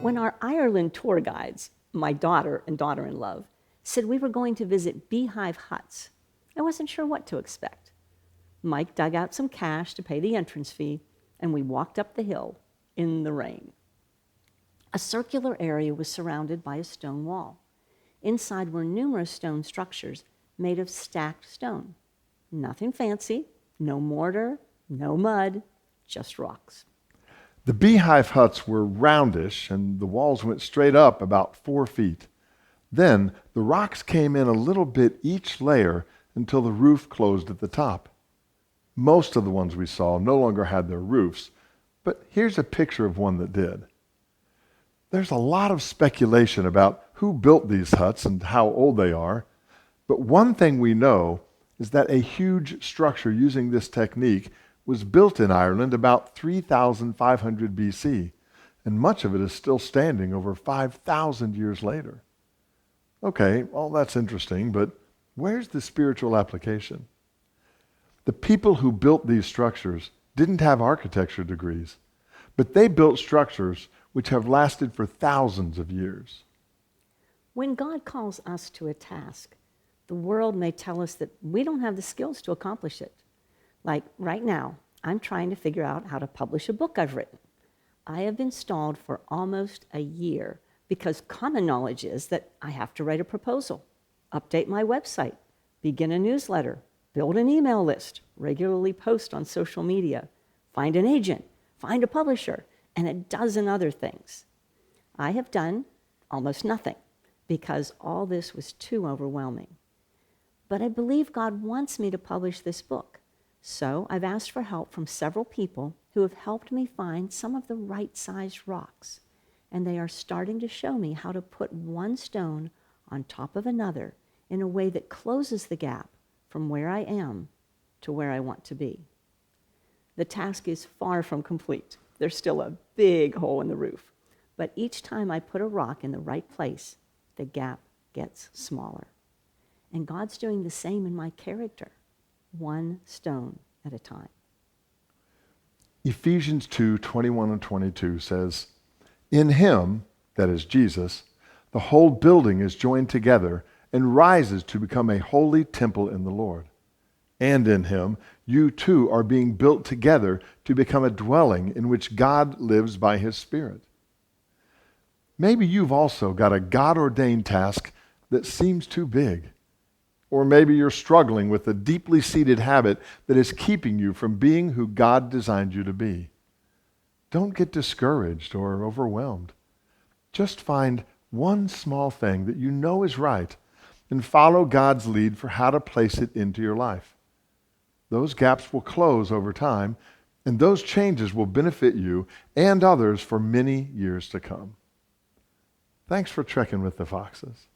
When our Ireland tour guides, my daughter and daughter-in-law, said we were going to visit Beehive huts, I wasn't sure what to expect. Mike dug out some cash to pay the entrance fee, and we walked up the hill in the rain. A circular area was surrounded by a stone wall. Inside were numerous stone structures made of stacked stone. Nothing fancy, no mortar, no mud, just rocks. The Beehive huts were roundish, and the walls went straight up about 4 feet. Then the rocks came in a little bit each layer until the roof closed at the top. Most of the ones we saw no longer had their roofs, but here's a picture of one that did. There's a lot of speculation about who built these huts and how old they are, but one thing we know is that a huge structure using this technique was built in Ireland about 3,500 BC, and much of it is still standing over 5,000 years later. Okay, well, that's interesting, but where's the spiritual application? The people who built these structures didn't have architecture degrees, but they built structures which have lasted for thousands of years. When God calls us to a task, the world may tell us that we don't have the skills to accomplish it. Like right now, I'm trying to figure out how to publish a book I've written. I have been stalled for almost a year because common knowledge is that I have to write a proposal, update my website, begin a newsletter, build an email list, regularly post on social media, find an agent, find a publisher, and a dozen other things. I have done almost nothing because all this was too overwhelming. But I believe God wants me to publish this book. So I've asked for help from several people who have helped me find some of the right-sized rocks. And they are starting to show me how to put one stone on top of another in a way that closes the gap from where I am to where I want to be. The task is far from complete. There's still a big hole in the roof. But each time I put a rock in the right place, the gap gets smaller. And God's doing the same in my character, one stone at a time. Ephesians 2:21 and 22 says, "In him," that is Jesus, "the whole building is joined together and rises to become a holy temple in the Lord. And in him, you too are being built together to become a dwelling in which God lives by his Spirit." Maybe you've also got a God-ordained task that seems too big. Or maybe you're struggling with a deeply seated habit that is keeping you from being who God designed you to be. Don't get discouraged or overwhelmed. Just find one small thing that you know is right and follow God's lead for how to place it into your life. Those gaps will close over time, and those changes will benefit you and others for many years to come. Thanks for trekking with the Foxes.